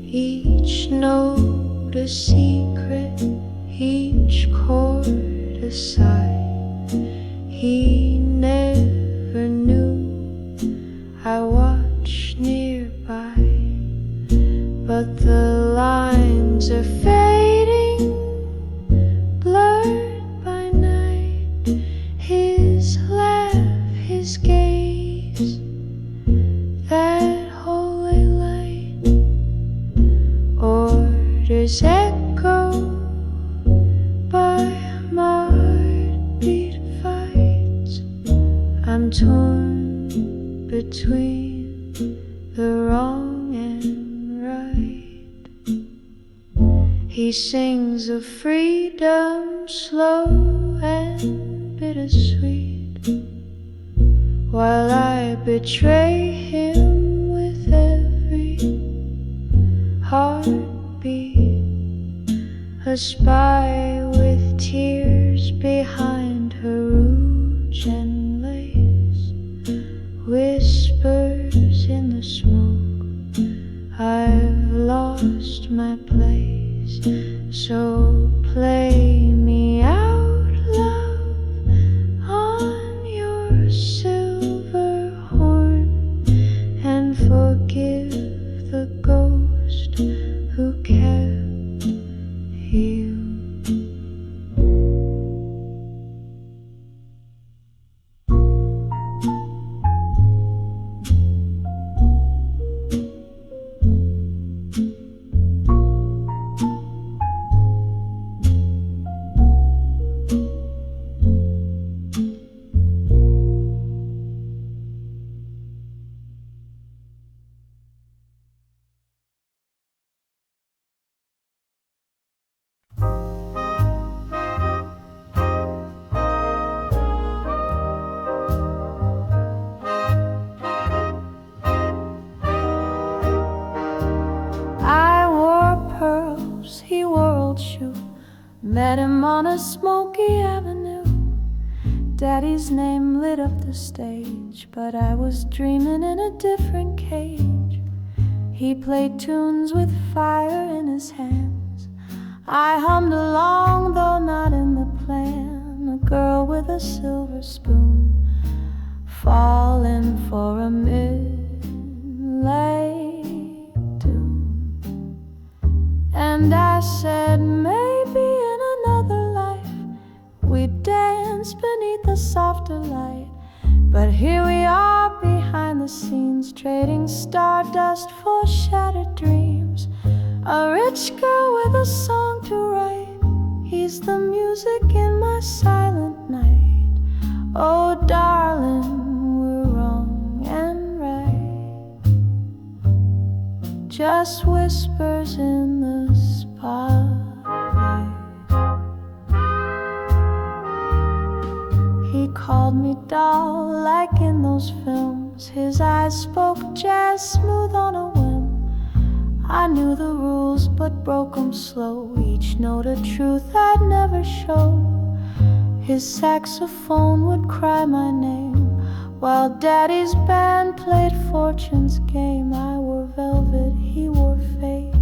Each note a secret, each chord a sigh. He never knew I watched nearby, but the lines are fading, blurred by night. His laugh torn between the wrong and right. He sings of freedom, slow and bittersweet, while I betray him with every heartbeat. A spy with tears behind her rouge and lace whispers in the smoke, I've lost my place. So play me out, love, on your silver horn, and forgive the ghost who kept you. He wore old shoe, met him on a smoky avenue. Daddy's name lit up the stage, but I was dreaming in a different cage. He played tunes with fire in his hands. I hummed along, though not in the plan. A girl with a silver spoon, falling for a midnight tune. And I said, maybe in another life we'd dance beneath a softer light. But here we are behind the scenes, trading stardust for shattered dreams. A rich girl with a song to write, he's the music in my silent night. Oh darling, we're wrong and right, just whispers in the spotlight. He called me doll like in those films. His eyes spoke jazz smooth on a whim. I knew the rules but broke them slow, each note a truth I'd never show. His saxophone would cry my name while Daddy's band played Fortune's game. I wore velvet, he wore fate,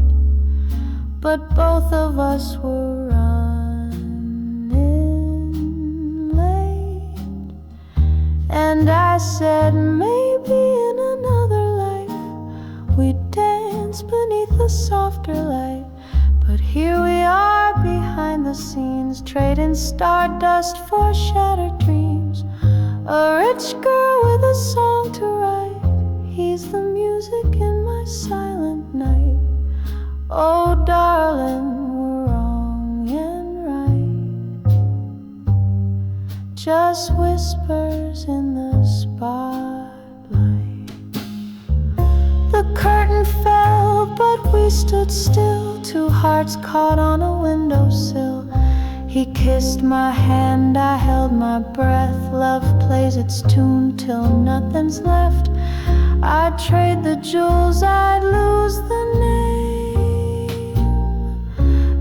but both of us were running late. And I said, maybe in another life we'd dance beneath a softer light. But here we are behind the scenes, trading stardust for shattered dreams. A rich girl with a song to write, he's the music in my silent night. Oh darling, we're wrong and right, just whispers in the spotlight. The curtain fell, but we stood still, two hearts caught on a windowsill. He kissed my hand, I held my breath. Love plays its tune till nothing's left. I'd trade the jewels, I'd lose the name,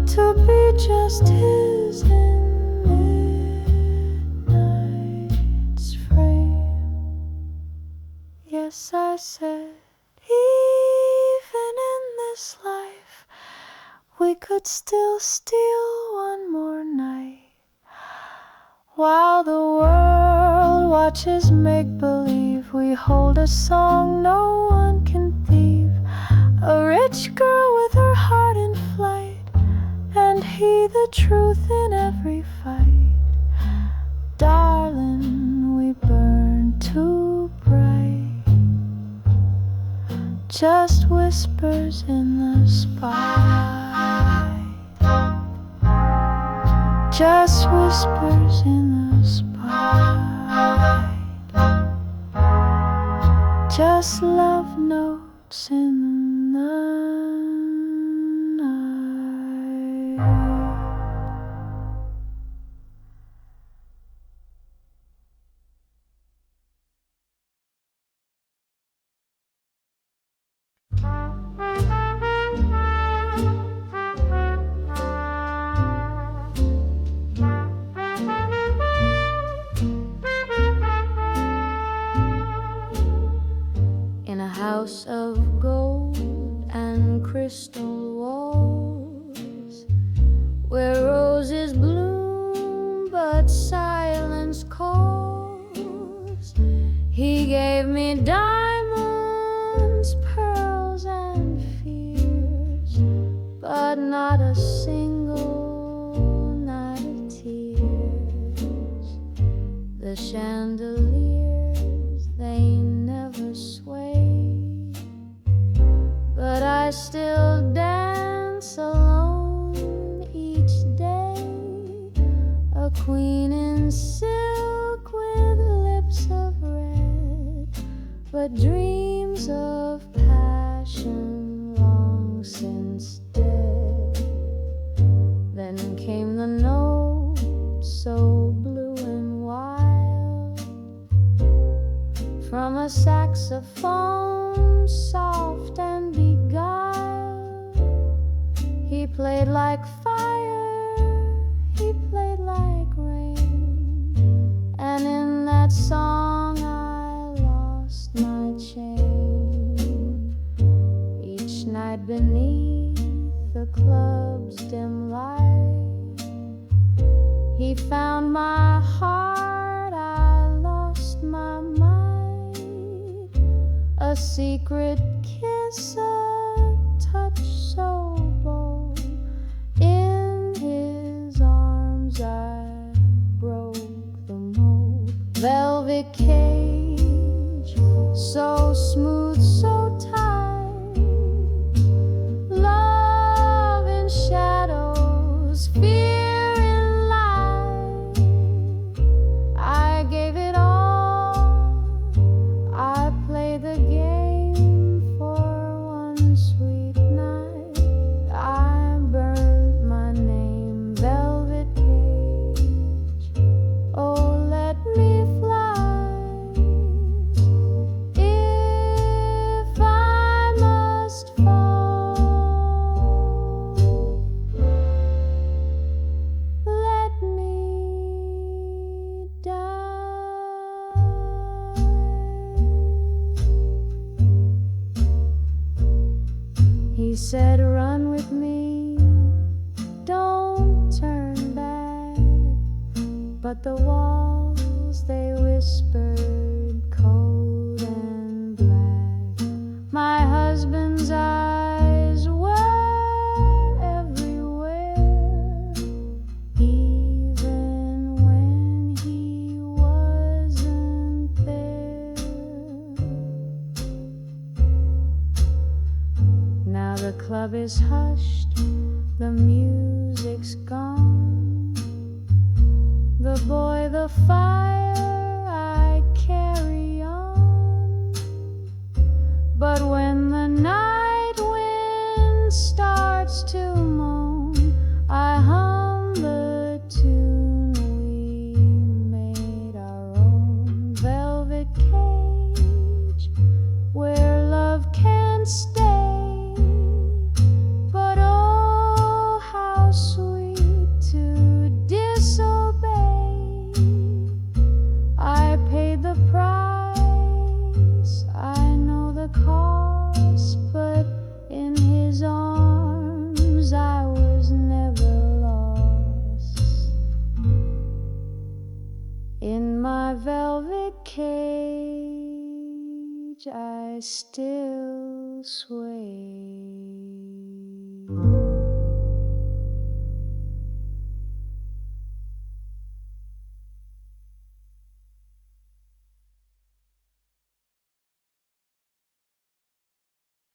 to be just his in midnight's frame. Yes, I said, even in this life we could still steal one more night, while the world watches make-believe. We hold a song no one can thieve. A rich girl with her heart in flight, and he the truth in every fight. Darling, we burn too bright, just whispers in the spotlight, just whispers in the spotlight. just love notes in the night. In a house of gold and crystal walls, where roses bloom but silence calls, he gave me diamonds, pearls, and fears, but not a single night of tears. The chandeliers, they never sway, but I still dance alone each day, a queen in silk with lips of red, but dreams of passion long since dead. Then came the note so blue and wild, from a saxophone soft and beguiled. He played like fire, he played like rain, and in that song I lost my chain. Each night beneath the club's dim light, he found my heart, I lost my mind. A secret kiss, a touch so bold, in his arms I broke the mold. Velvet cage, so smooth, so tight, love in shadows, fear in light. I gave it all, I played the game for one sweet night. I burned my name, velvet cage. Oh, let me fly, if I must fall. Let me die. He said, run with me, don't turn back. But the walls, they whispered cold and black. My husband's eyes were everywhere, even when he wasn't there. Now the club is hushed, the music's gone. The boy, the fire, I carry on. But when the night wind starts to moan, I hum the tune we made our own. Velvet cage, where love can't stay, but oh, how sweet to disobey. I paid the price, I know the cost, but in his arms I was never lost. In my velvet cage I still sway.